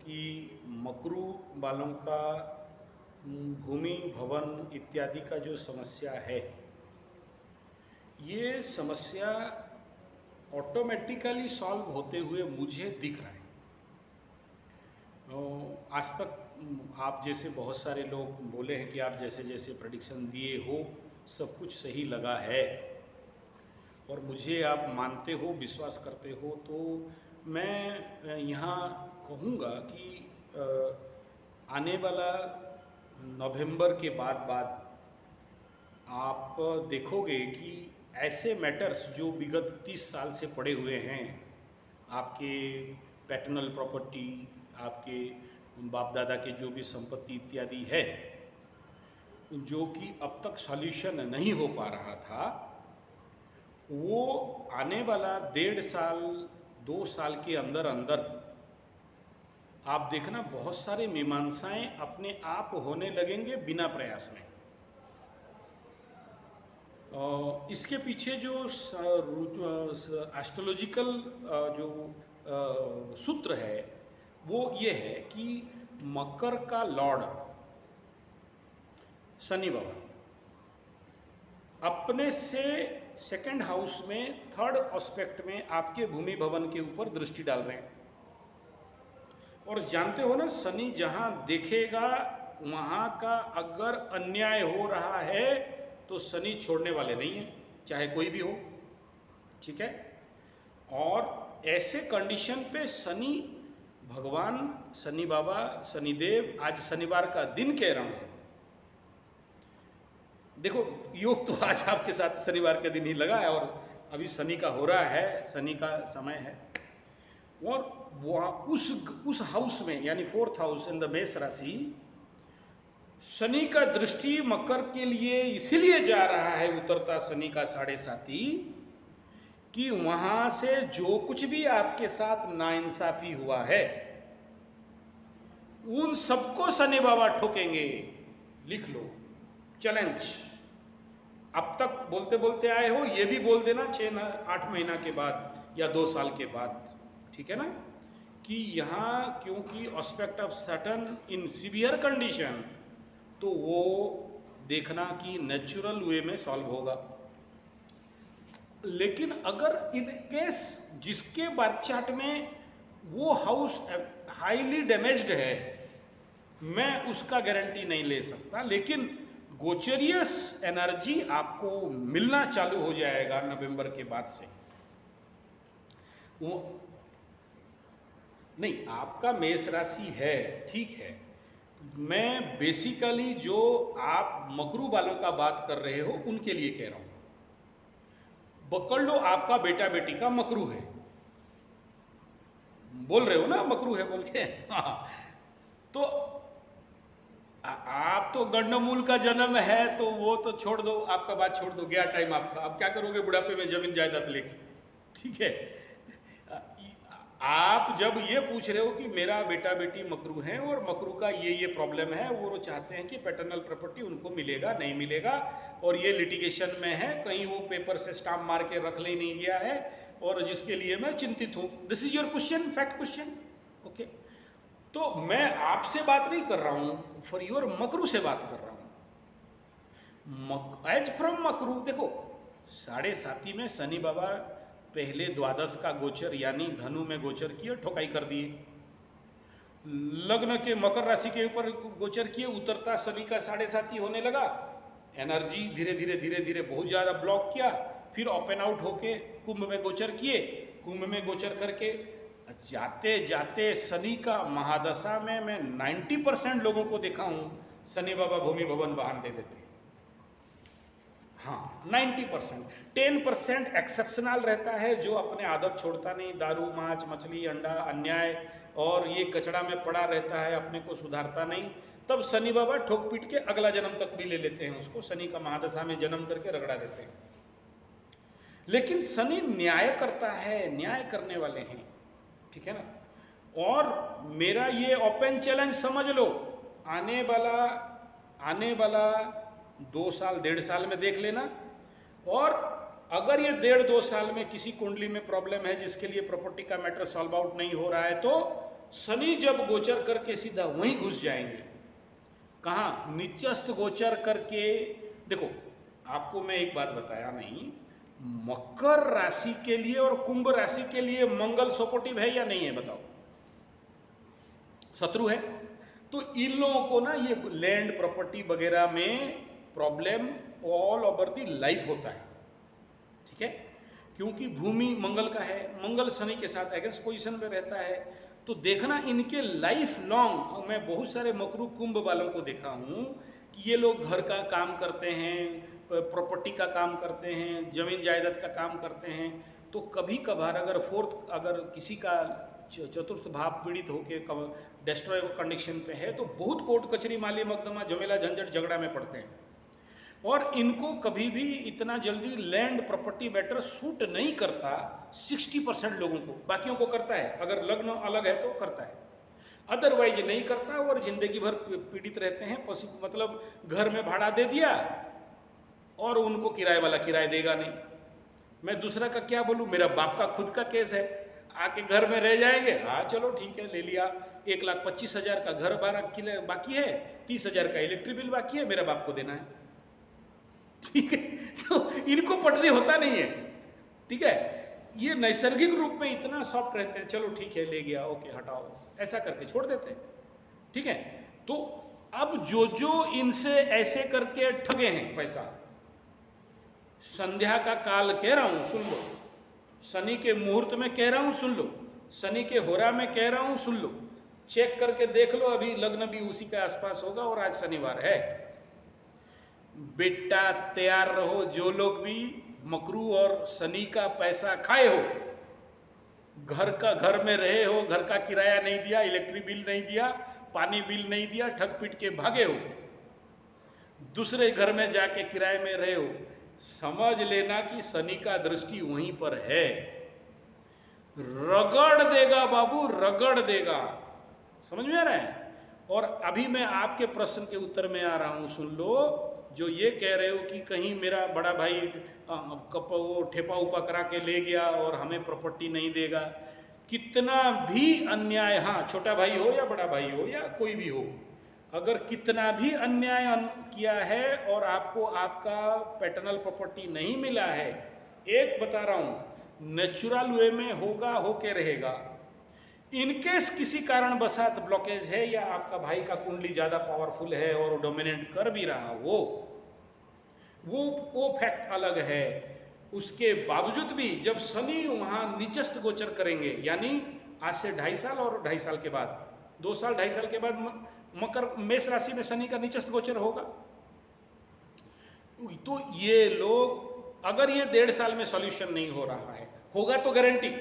कि मकरू वालों का भूमि भवन इत्यादि का जो समस्या है, ये समस्या ऑटोमेटिकली सॉल्व होते हुए मुझे दिख रहा है। आज तक आप जैसे बहुत सारे लोग बोले हैं कि आप जैसे जैसे प्रेडिक्शन दिए हो सब कुछ सही लगा है, और मुझे आप मानते हो, विश्वास करते हो, तो मैं यहाँ कहूँगा कि आने वाला नवंबर के बाद आप देखोगे कि ऐसे मैटर्स जो विगत 30 साल से पड़े हुए हैं, आपके पैटर्नल प्रॉपर्टी, आपके बाप दादा के जो भी संपत्ति इत्यादि है, जो कि अब तक सॉल्यूशन नहीं हो पा रहा था, वो आने वाला 1.5 साल 2 साल के अंदर अंदर आप देखना बहुत सारे मीमांसाएं अपने आप होने लगेंगे बिना प्रयास में। इसके पीछे जो एस्ट्रोलॉजिकल जो सूत्र है वो ये है कि मकर का लॉर्ड शनि भगवान अपने से सेकंड हाउस में थर्ड एस्पेक्ट में आपके भूमि भवन के ऊपर दृष्टि डाल रहे हैं। और जानते हो ना, शनि जहां देखेगा वहां का अगर अन्याय हो रहा है तो शनि छोड़ने वाले नहीं है, चाहे कोई भी हो, ठीक है। और ऐसे कंडीशन पे शनि भगवान, शनि बाबा, शनिदेव, आज शनिवार का दिन कह रहा हूं, देखो योग तो आज आपके साथ शनिवार के दिन ही लगा है और अभी शनि का हो रहा है, शनि का समय है। और वहाँ उस हाउस में यानी 4th हाउस इन द मेष राशि, शनि का दृष्टि मकर के लिए इसीलिए जा रहा है, उतरता शनि का 7.5, कि वहां से जो कुछ भी आपके साथ नाइंसाफी हुआ है उन सबको शनि बाबा ठोकेंगे। लिख लो, चैलेंज। अब तक बोलते बोलते आए हो, ये भी बोल देना 6-8 महीना के बाद या 2 साल के बाद, ठीक है ना, कि यहाँ क्योंकि aspect of Saturn in severe condition, तो वो देखना कि नेचुरल वे में सॉल्व होगा। लेकिन अगर इन केस जिसके बर्थ चार्ट में वो हाउस हाईली डैमेज्ड है, मैं उसका गारंटी नहीं ले सकता, लेकिन गोचरियस एनर्जी आपको मिलना चालू हो जाएगा नवंबर के बाद से। वो नहीं, आपका मेष राशि है, ठीक है, मैं बेसिकली जो आप मकरू वालों का बात कर रहे हो उनके लिए कह रहा हूं। पकड़ लो, आपका बेटा बेटी का मकरू है, बोल रहे हो ना मकरू है बोल के, हाँ, तो आप तो गंडमूल का जन्म है, तो वो तो छोड़ दो, आपका बात छोड़ दो, गया टाइम आपका। अब क्या करोगे बुढ़ापे में जमीन जायदाद लेके, ठीक है। आप जब ये पूछ रहे हो कि मेरा बेटा बेटी मकरू हैं और मकरू का ये प्रॉब्लम है, वो चाहते हैं कि पैटर्नल प्रॉपर्टी उनको मिलेगा नहीं मिलेगा, और ये लिटिगेशन में है, कहीं वो पेपर से स्टाम्प मार के रख ले नहीं गया है, और जिसके लिए मैं चिंतित हूं। This is your question, fact question, okay. तो मैं आपसे बात नहीं कर रहा हूं, फॉर योर मकरू से बात कर रहा हूं। एज फ्रॉम मकरू, देखो 7.5 में शनि बाबा पहले द्वादश का गोचर यानी धनु में गोचर किए, ठोकाई कर दिए। लग्न के मकर राशि के ऊपर गोचर किए, उतरता शनि का 7.5 होने लगा, एनर्जी धीरे धीरे धीरे धीरे बहुत ज्यादा ब्लॉक किया, फिर ओपन आउट होके कुंभ में गोचर किए, कुंभ में गोचर करके जाते जाते शनि का महादशा में मैं 90% लोगों को देखा हूं, शनि बाबा भूमि भवन वाहन दे देते। हाँ, 90%। 10% एक्सेप्शनल रहता है जो अपने आदत छोड़ता नहीं, दारू, मांस, मछली, अंडा, अन्याय और ये कचड़ा में पड़ा रहता है, अपने को सुधारता नहीं, तब शनि बाबा ठोक पीट के अगला जन्म तक भी ले लेते हैं उसको, शनि का महादशा में जन्म करके रगड़ा देते हैं। लेकिन शनि न्याय करता है, न्याय करने वाले हैं, ठीक है ना। और मेरा ये ओपन चैलेंज समझ लो, आने वाला 2 साल 1.5 साल में देख लेना। और अगर ये 1.5-2 साल में किसी कुंडली में प्रॉब्लम है जिसके लिए प्रॉपर्टी का मैटर सॉल्व आउट नहीं हो रहा है, तो शनि जब गोचर करके सीधा वहीं घुस जाएंगे। कहाँ? नीचस्थ गोचर करके। देखो, आपको मैं एक बात बताया नहीं, मकर राशि के लिए और कुंभ राशि के लिए मंगल सपोर्टिव है या नहीं है? बताओ। शत्रु है। तो इन लोगों को ना ये लैंड प्रॉपर्टी वगैरह में problem all over the life होता है, ठीक है? क्योंकि भूमि मंगल का है, मंगल शनि के साथ अगेंस्ट पोजीशन में रहता है। तो देखना इनके लाइफ लॉन्ग, मैं बहुत सारे मकरू कुंभ वालों को देखा हूँ कि ये लोग घर का काम करते हैं, प्रॉपर्टी का काम करते हैं, जमीन जायदाद का काम करते हैं। तो कभी कभार अगर किसी का चतुर्थ भाव पीड़ित होकर डिस्ट्रॉय कंडीशन पे है तो बहुत कोर्ट कचहरी माली मुकदमा झमेला झंझट झगड़ा में पड़ते हैं। और इनको कभी भी इतना जल्दी लैंड प्रॉपर्टी मैटर सूट नहीं करता 60% लोगों को, बाकियों को करता है। अगर लग्न अलग है तो करता है, अदरवाइज नहीं करता और जिंदगी भर पीड़ित रहते हैं। मतलब घर में भाड़ा दे दिया और उनको किराए वाला किराया देगा नहीं। मैं दूसरा का क्या बोलूँ, मेरा बाप का खुद का केस है, आके घर में रह जाएंगे, हाँ चलो ठीक है ले लिया, 1,25,000 का घर बाकी है, 30,000 का इलेक्ट्रिक बिल बाकी है, मेरा बाप को देना है, ठीक है? तो इनको पटरी होता नहीं है, ठीक है? ये नैसर्गिक रूप में इतना सॉफ्ट रहते हैं, चलो ठीक है ले गया, ओके हटाओ, ऐसा करके छोड़ देते हैं, ठीक है? तो अब जो इनसे ऐसे करके ठगे हैं पैसा, संध्या का काल कह रहा हूं सुन लो, शनि के मुहूर्त में कह रहा हूं सुन लो, शनि के होरा में कह रहा हूं सुन लो, चेक करके देख लो, अभी लग्न भी उसी के आसपास होगा और आज शनिवार है। बेटा तैयार रहो, जो लोग भी मकरू और शनि का पैसा खाए हो, घर में रहे हो, घर का किराया नहीं दिया, इलेक्ट्रिक बिल नहीं दिया, पानी बिल नहीं दिया, ठग पीट के भागे हो, दूसरे घर में जाके किराए में रहे हो, समझ लेना कि शनि का दृष्टि वहीं पर है, रगड़ देगा बाबू, रगड़ देगा। समझ में आ रहा है? और अभी मैं आपके प्रश्न के उत्तर में आ रहा हूं, सुन लो। जो ये कह रहे हो कि कहीं मेरा बड़ा भाई वो ठेपा उपा करा के ले गया और हमें प्रॉपर्टी नहीं देगा, कितना भी अन्याय, हाँ छोटा भाई हो या बड़ा भाई हो या कोई भी हो, अगर कितना भी अन्याय किया है और आपको आपका पैटर्नल प्रॉपर्टी नहीं मिला है, एक बता रहा हूं, नेचुरल वे में होगा, होके रहेगा। इनकेस किसी कारण बसात ब्लॉकेज है या आपका भाई का कुंडली ज्यादा पावरफुल है और डोमिनेट कर भी रहा वो फैक्ट अलग है। उसके बावजूद भी जब शनि वहां नीचस्थ गोचर करेंगे, यानी आज से 2.5 साल और 2.5 साल के बाद, 2 साल 2.5 साल के बाद मकर मेष राशि में शनि का नीचस्थ गोचर होगा, तो ये लोग, अगर ये 1.5 साल में सॉल्यूशन नहीं हो रहा है, होगा तो गारंटी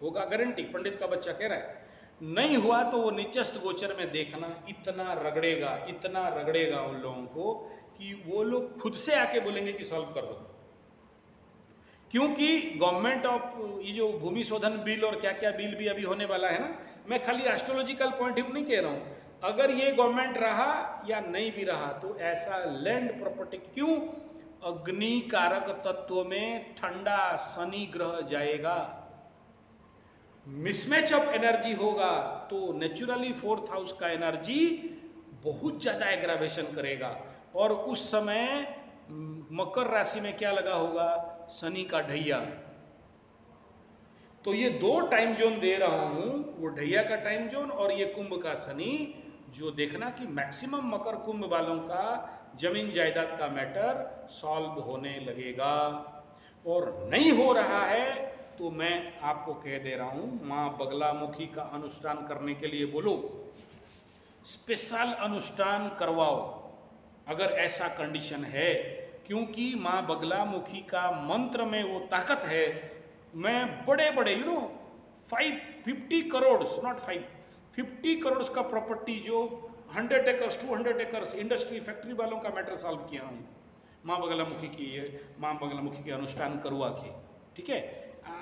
होगा, गारंटी, पंडित का बच्चा कह रहा है, नहीं हुआ तो वो नीचस्थ गोचर में देखना इतना रगड़ेगा उन लोगों को कि वो लोग खुद से आके बोलेंगे कि सॉल्व कर दो। क्योंकि गवर्नमेंट ऑफ ये जो भूमि शोधन बिल और क्या क्या बिल भी अभी होने वाला है ना, मैं खाली एस्ट्रोलॉजिकल पॉइंट ऑफ नहीं कह रहा हूं, अगर ये गवर्नमेंट रहा या नहीं भी रहा तो ऐसा लैंड प्रॉपर्टी, क्यों? अग्नि कारक तत्व में ठंडा शनि ग्रह जाएगा, मिसमैच ऑफ एनर्जी होगा, तो नेचुरली 4th हाउस का एनर्जी बहुत ज्यादा एग्रावेशन करेगा। और उस समय मकर राशि में क्या लगा होगा? शनि का ढैया। तो ये 2 टाइम जोन दे रहा हूं, वो ढैया का टाइम जोन और ये कुंभ का शनि, जो देखना कि मैक्सिमम मकर कुंभ वालों का जमीन जायदाद का मैटर सॉल्व होने लगेगा। और नहीं हो रहा है तो मैं आपको कह दे रहा हूं, मां बगलामुखी का अनुष्ठान करने के लिए बोलो, स्पेशल अनुष्ठान करवाओ अगर ऐसा कंडीशन है, क्योंकि मां बगलामुखी का मंत्र में वो ताकत है। मैं बड़े बड़े 50 करोड़, नॉट 50 करोड़ का प्रॉपर्टी जो 100 एकर्स 200 एकर्स इंडस्ट्री फैक्ट्री वालों का मैटर सॉल्व किया हूँ मां बगलामुखी के अनुष्ठान करवा के, ठीक है?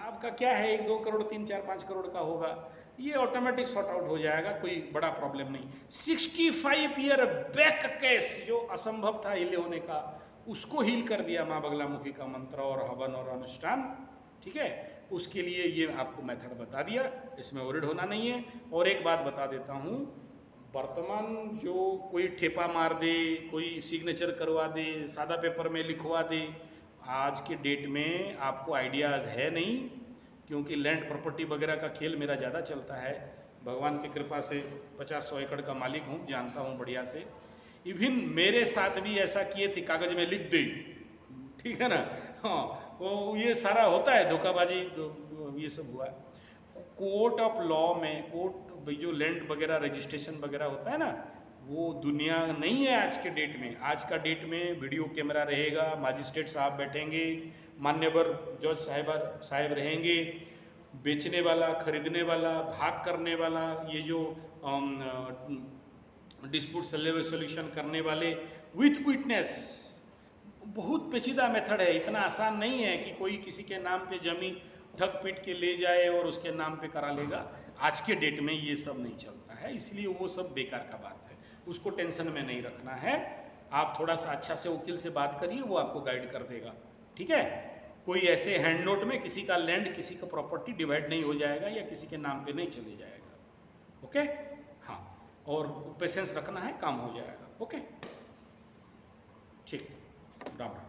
आपका क्या है, 1-2 करोड़ 3-4 5 करोड़ का होगा, ये ऑटोमेटिक सॉर्ट आउट हो जाएगा, कोई बड़ा प्रॉब्लम नहीं। 65 ईयर बैक केस जो असंभव था हील होने का, उसको हील कर दिया मां बगलामुखी का मंत्र और हवन और अनुष्ठान, ठीक है? उसके लिए ये आपको मेथड बता दिया, इसमें वरीड होना नहीं है। और एक बात बता देता हूँ, वर्तमान जो कोई ठेपा मार दे, कोई सिग्नेचर करवा दे, सादा पेपर में लिखवा दे, आज के डेट में आपको आइडियाज़ है नहीं, क्योंकि लैंड प्रॉपर्टी वगैरह का खेल मेरा ज़्यादा चलता है। भगवान की कृपा से 50-100 एकड़ का मालिक हूँ, जानता हूँ बढ़िया से। इवन मेरे साथ भी ऐसा किए थे, कागज़ में लिख दे, ठीक है ना। हाँ, वो ये सारा होता है धोखाबाजी, ये सब हुआ। कोर्ट ऑफ लॉ में, कोर्ट जो लैंड वगैरह रजिस्ट्रेशन वगैरह होता है ना, वो दुनिया नहीं है आज के डेट में। आज का डेट में वीडियो कैमरा रहेगा, मजिस्ट्रेट साहब बैठेंगे, मान्यवर जज साहब रहेंगे, बेचने वाला, खरीदने वाला, भाग करने वाला, ये जो डिस्प्यूट सोल्यूशन करने वाले विथ विटनेस। बहुत पेचीदा मेथड है, इतना आसान नहीं है कि कोई किसी के नाम पे जमीन ठग पीट के ले जाए और उसके नाम पे करा लेगा। आज के डेट में ये सब नहीं चलता है, इसलिए वो सब बेकार का बात है, उसको टेंशन में नहीं रखना है। आप थोड़ा सा अच्छा से वकील से बात करिए, वो आपको गाइड कर देगा, ठीक है। कोई ऐसे हैंड नोट में किसी का लैंड, किसी का प्रॉपर्टी डिवाइड नहीं हो जाएगा या किसी के नाम पे नहीं चले जाएगा, ओके। हाँ, और पेशेंस रखना है, काम हो जाएगा, ओके। ठीक, राम राम।